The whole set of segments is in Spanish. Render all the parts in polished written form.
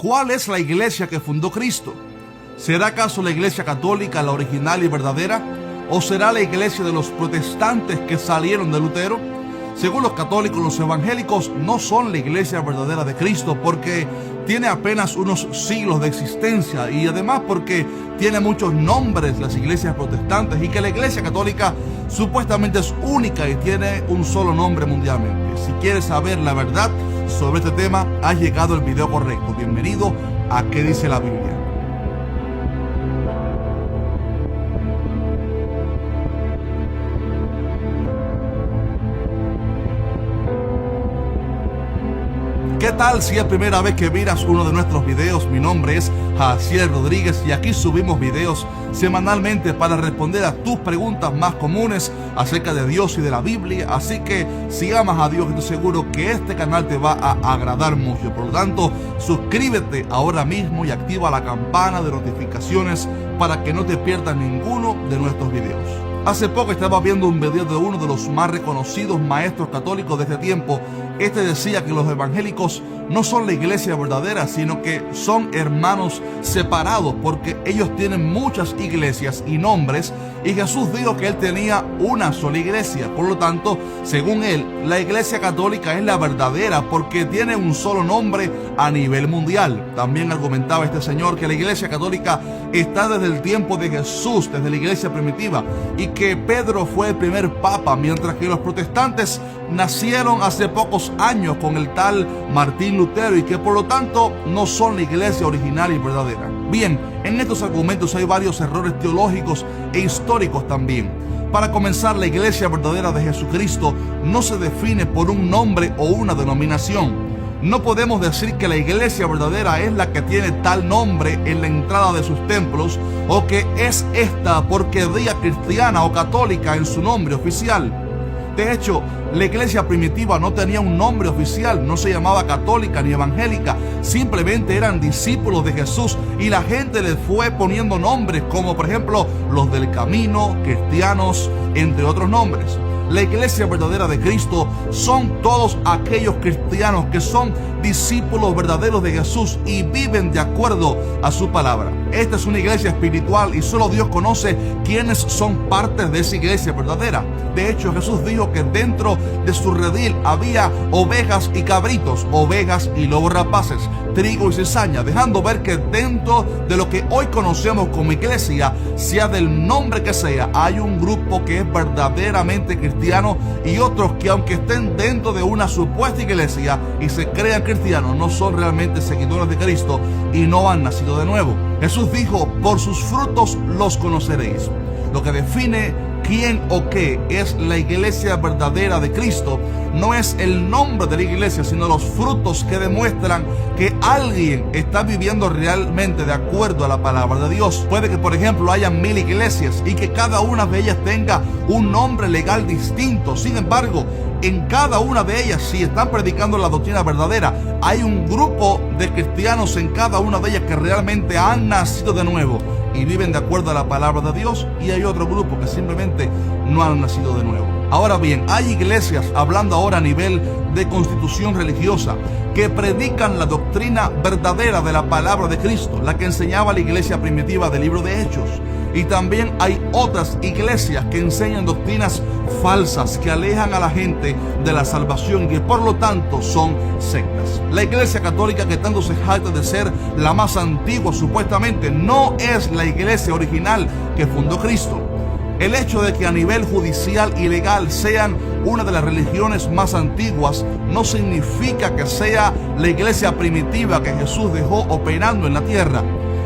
¿Cuál es la iglesia que fundó Cristo? ¿Será acaso la iglesia católica la original y verdadera? ¿O será la iglesia de los protestantes que salieron de Lutero? Según los católicos, los evangélicos no son la iglesia verdadera de Cristo porque tiene apenas unos siglos de existencia y además porque tiene muchos nombres las iglesias protestantes y que la iglesia católica supuestamente es única y tiene un solo nombre mundialmente. Si quieres saber la verdad sobre este tema, has llegado al video correcto. Bienvenido a ¿Qué dice la Biblia? ¿Qué tal si es primera vez que miras uno de nuestros videos? Mi nombre es Jaciel Rodríguez y aquí subimos videos semanalmente para responder a tus preguntas más comunes acerca de Dios y de la Biblia. Así que si amas a Dios, estoy seguro que este canal te va a agradar mucho. Por lo tanto, suscríbete ahora mismo y activa la campana de notificaciones para que no te pierdas ninguno de nuestros videos. Hace poco estaba viendo un video de uno de los más reconocidos maestros católicos de este tiempo. Este decía que los evangélicos no son la iglesia verdadera, sino que son hermanos separados porque ellos tienen muchas iglesias y nombres, y Jesús dijo que él tenía una sola iglesia. Por lo tanto, según él, la iglesia católica es la verdadera porque tiene un solo nombre a nivel mundial. También argumentaba este señor que la iglesia católica está desde el tiempo de Jesús, desde la iglesia primitiva, y que Pedro fue el primer papa, mientras que los protestantes nacieron hace pocos años con el tal Martín Lutero y que por lo tanto no son la iglesia original y verdadera. Bien, en estos argumentos hay varios errores teológicos e históricos también. Para comenzar, la iglesia verdadera de Jesucristo no se define por un nombre o una denominación. No podemos decir que la iglesia verdadera es la que tiene tal nombre en la entrada de sus templos o que es esta porque diga cristiana o católica en su nombre oficial. De hecho, la iglesia primitiva no tenía un nombre oficial, no se llamaba católica ni evangélica, simplemente eran discípulos de Jesús y la gente les fue poniendo nombres como por ejemplo los del camino, cristianos, entre otros nombres. La iglesia verdadera de Cristo son todos aquellos cristianos que son discípulos verdaderos de Jesús y viven de acuerdo a su palabra. Esta es una iglesia espiritual y solo Dios conoce quiénes son partes de esa iglesia verdadera. De hecho, Jesús dijo que dentro de su redil había ovejas y cabritos, ovejas y lobos rapaces, trigo y cizaña, dejando ver que dentro de lo que hoy conocemos como iglesia, sea del nombre que sea, hay un grupo que es verdaderamente cristiano y otros que aunque estén dentro de una supuesta iglesia y se crean cristianos, no son realmente seguidores de Cristo y no han nacido de nuevo. Jesús dijo, por sus frutos los conoceréis. Lo que define quién o qué es la iglesia verdadera de Cristo no es el nombre de la iglesia, sino los frutos que demuestran que alguien está viviendo realmente de acuerdo a la palabra de Dios. Puede que, por ejemplo, haya 1000 iglesias y que cada una de ellas tenga un nombre legal distinto. Sin embargo, en cada una de ellas, si están predicando la doctrina verdadera, hay un grupo de cristianos en cada una de ellas que realmente han nacido de nuevo y viven de acuerdo a la palabra de Dios, y hay otro grupo que simplemente no han nacido de nuevo. Ahora bien, hay iglesias, hablando ahora a nivel de constitución religiosa, que predican la doctrina verdadera de la palabra de Cristo, la que enseñaba la iglesia primitiva del libro de Hechos. Y también hay otras iglesias que enseñan doctrinas falsas que alejan a la gente de la salvación y que por lo tanto son sectas. La iglesia católica, que tanto se jacta de ser la más antigua supuestamente, no es la iglesia original que fundó Cristo. El hecho de que a nivel judicial y legal sean una de las religiones más antiguas no significa que sea la iglesia primitiva que Jesús dejó operando en la tierra.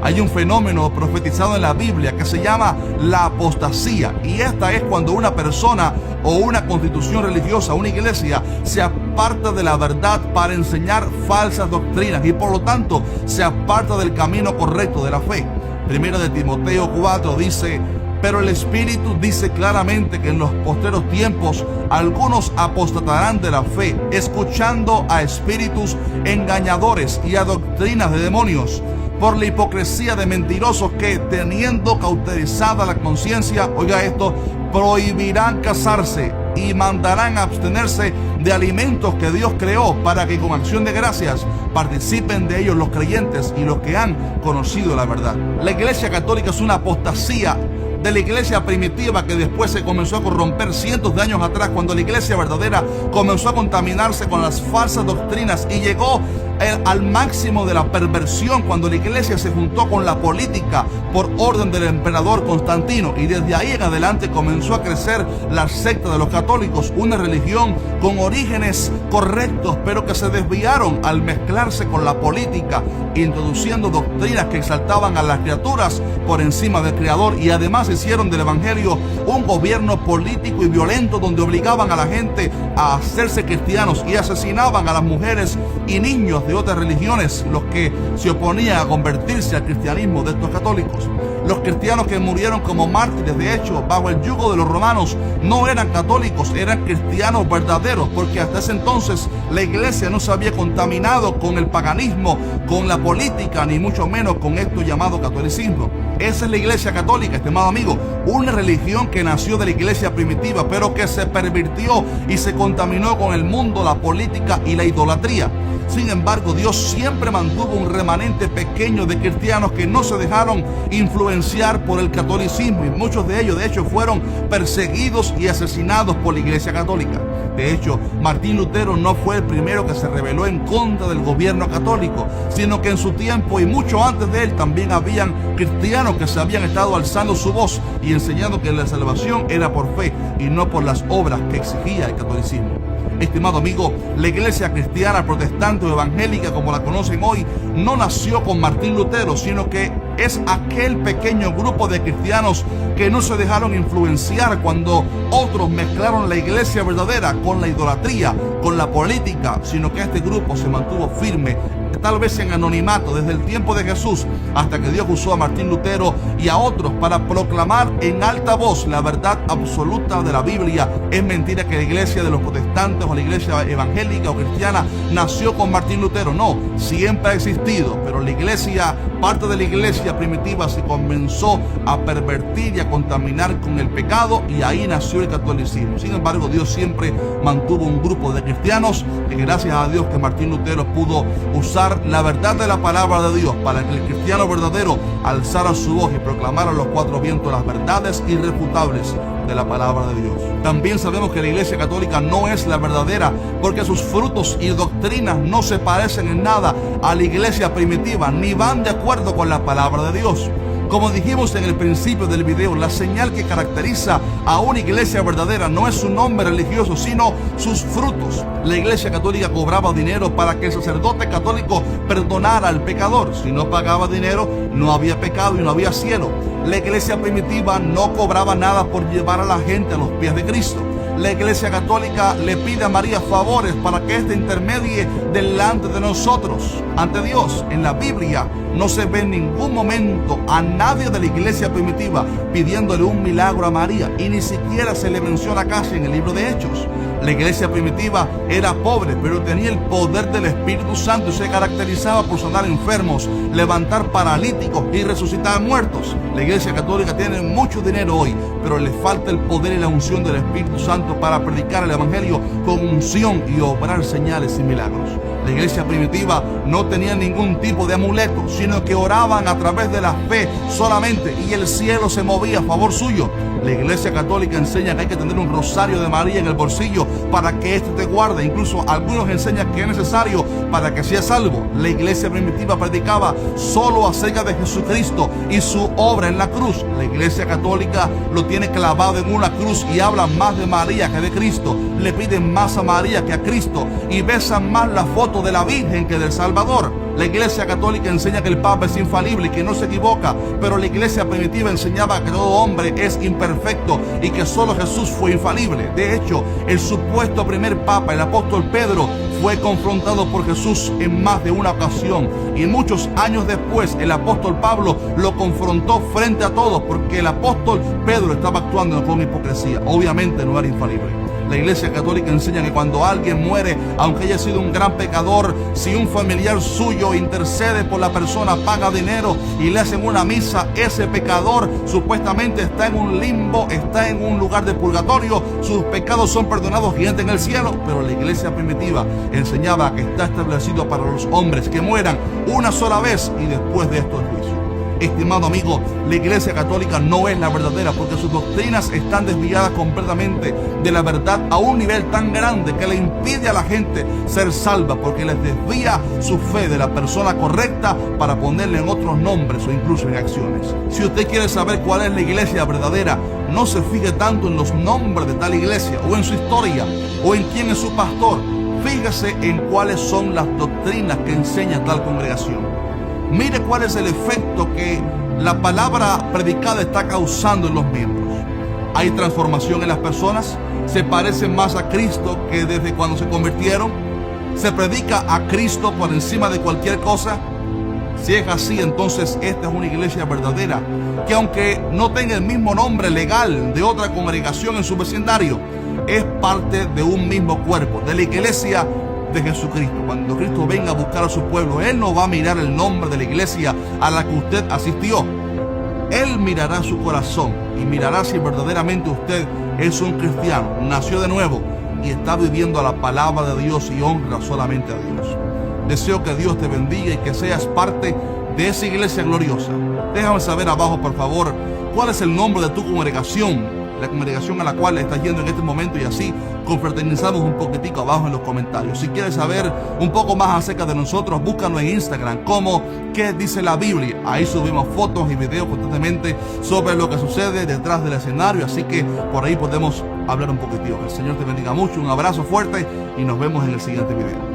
Hay un fenómeno profetizado en la Biblia que se llama la apostasía, y esta es cuando una persona o una constitución religiosa, una iglesia, se aparta de la verdad para enseñar falsas doctrinas y por lo tanto se aparta del camino correcto de la fe. Primero de Timoteo 4 dice: pero el Espíritu dice claramente que en los postreros tiempos algunos apostatarán de la fe, escuchando a espíritus engañadores y a doctrinas de demonios, por la hipocresía de mentirosos que, teniendo cauterizada la conciencia, oiga esto, prohibirán casarse y mandarán a abstenerse de alimentos que Dios creó para que con acción de gracias participen de ellos los creyentes y los que han conocido la verdad. La Iglesia Católica es una apostasía de la iglesia primitiva que después se comenzó a corromper cientos de años atrás, cuando la iglesia verdadera comenzó a contaminarse con las falsas doctrinas y llegó al máximo de la perversión cuando la iglesia se juntó con la política por orden del emperador Constantino, y desde ahí en adelante comenzó a crecer la secta de los católicos, una religión con orígenes correctos pero que se desviaron al mezclarse con la política, introduciendo doctrinas que exaltaban a las criaturas por encima del Creador, y además hicieron del evangelio un gobierno político y violento donde obligaban a la gente a hacerse cristianos y asesinaban a las mujeres y niños de otras religiones, los que se oponían a convertirse al cristianismo de estos católicos. Los cristianos que murieron como mártires, de hecho, bajo el yugo de los romanos, no eran católicos, eran cristianos verdaderos, porque hasta ese entonces la iglesia no se había contaminado con el paganismo, con la política, ni mucho menos con esto llamado catolicismo. Esa es la iglesia católica, estimado amigo, una religión que nació de la iglesia primitiva, pero que se pervirtió y se contaminó con el mundo, la política y la idolatría. Sin embargo, Dios siempre mantuvo un remanente pequeño de cristianos que no se dejaron influenciar por el catolicismo, y muchos de ellos, de hecho, fueron perseguidos y asesinados por la iglesia católica. De hecho, Martín Lutero no fue el primero que se rebeló en contra del gobierno católico, sino que en su tiempo y mucho antes de él también habían cristianos que se habían estado alzando su voz y enseñando que la salvación era por fe y no por las obras que exigía el catolicismo. Estimado amigo, la iglesia cristiana, protestante o evangélica como la conocen hoy, no nació con Martín Lutero, sino que es aquel pequeño grupo de cristianos que no se dejaron influenciar cuando otros mezclaron la iglesia verdadera con la idolatría, con la política, sino que este grupo se mantuvo firme, tal vez en anonimato, desde el tiempo de Jesús hasta que Dios usó a Martín Lutero y a otros para proclamar en alta voz la verdad absoluta de la Biblia. Es mentira que la iglesia de los protestantes o la iglesia evangélica o cristiana nació con Martín Lutero. No, siempre ha existido, pero la iglesia, parte de la iglesia primitiva, se comenzó a pervertir y a contaminar con el pecado, y ahí nació el catolicismo. Sin embargo, Dios siempre mantuvo un grupo de cristianos que, gracias a Dios, que Martín Lutero pudo usar la verdad de la palabra de Dios para que el cristiano verdadero alzara su voz y proclamara a los cuatro vientos las verdades irrefutables de la palabra de Dios. También sabemos que la iglesia católica no es la verdadera porque sus frutos y doctrinas no se parecen en nada a la iglesia primitiva, ni van de acuerdo con la palabra de Dios. Como dijimos en el principio del video, la señal que caracteriza a una iglesia verdadera no es su nombre religioso, sino sus frutos. La iglesia católica cobraba dinero para que el sacerdote católico perdonara al pecador. Si no pagaba dinero, no había pecado y no había cielo. La iglesia primitiva no cobraba nada por llevar a la gente a los pies de Cristo. La iglesia católica le pide a María favores para que éste intermedie delante de nosotros ante Dios. En la Biblia no se ve en ningún momento a nadie de la iglesia primitiva pidiéndole un milagro a María, y ni siquiera se le menciona casi en el libro de Hechos. La iglesia primitiva era pobre, pero tenía el poder del Espíritu Santo y se caracterizaba por sanar enfermos, levantar paralíticos y resucitar muertos. La iglesia católica tiene mucho dinero hoy, pero le falta el poder y la unción del Espíritu Santo para predicar el evangelio con unción y obrar señales y milagros. La iglesia primitiva no tenía ningún tipo de amuleto, sino que oraban a través de la fe solamente, y el cielo se movía a favor suyo. La iglesia católica enseña que hay que tener un rosario de María en el bolsillo para que éste te guarde. Incluso algunos enseñan que es necesario para que seas salvo. La iglesia primitiva predicaba solo acerca de Jesucristo y su obra en la cruz. La iglesia católica lo tiene clavado en una cruz y habla más de María que de Cristo. Le piden más a María que a Cristo y besan más la foto de la Virgen que del Salvador. La iglesia católica enseña que el Papa es infalible y que no se equivoca, pero la iglesia primitiva enseñaba que todo hombre es imperfecto y que solo Jesús fue infalible. De hecho, el supuesto primer Papa, el apóstol Pedro, fue confrontado por Jesús en más de una ocasión, y muchos años después el apóstol Pablo lo confrontó frente a todos porque el apóstol Pedro estaba actuando con hipocresía. Obviamente no era infalible. La Iglesia Católica enseña que cuando alguien muere, aunque haya sido un gran pecador, si un familiar suyo intercede por la persona, paga dinero y le hacen una misa, ese pecador supuestamente está en un limbo, está en un lugar de purgatorio, sus pecados son perdonados y entra en el cielo. Pero la Iglesia primitiva enseñaba que está establecido para los hombres que mueran una sola vez y después de esto el juicio. Estimado amigo, la Iglesia Católica no es la verdadera porque sus doctrinas están desviadas completamente de la verdad a un nivel tan grande que le impide a la gente ser salva, porque les desvía su fe de la persona correcta para ponerle en otros nombres o incluso en acciones. Si usted quiere saber cuál es la iglesia verdadera, no se fije tanto en los nombres de tal iglesia o en su historia o en quién es su pastor. Fíjese en cuáles son las doctrinas que enseña tal congregación. Mire cuál es el efecto que la palabra predicada está causando en los miembros. ¿Hay transformación en las personas? ¿Se parecen más a Cristo que desde cuando se convirtieron? ¿Se predica a Cristo por encima de cualquier cosa? Si es así, entonces esta es una iglesia verdadera, que aunque no tenga el mismo nombre legal de otra congregación en su vecindario, es parte de un mismo cuerpo, de la iglesia de Jesucristo. Cuando Cristo venga a buscar a su pueblo, Él no va a mirar el nombre de la iglesia a la que usted asistió. Él mirará su corazón y mirará si verdaderamente usted es un cristiano, nació de nuevo y está viviendo la palabra de Dios y honra solamente a Dios. Deseo que Dios te bendiga y que seas parte de esa iglesia gloriosa. Déjame saber abajo, por favor, cuál es el nombre de tu congregación, la congregación a la cual estás yendo en este momento, y así confraternizamos un poquitico abajo en los comentarios. Si quieres saber un poco más acerca de nosotros, búscanos en Instagram como ¿Qué dice la Biblia? Ahí subimos fotos y videos constantemente sobre lo que sucede detrás del escenario, así que por ahí podemos hablar un poquitito. El Señor te bendiga mucho, un abrazo fuerte y nos vemos en el siguiente video.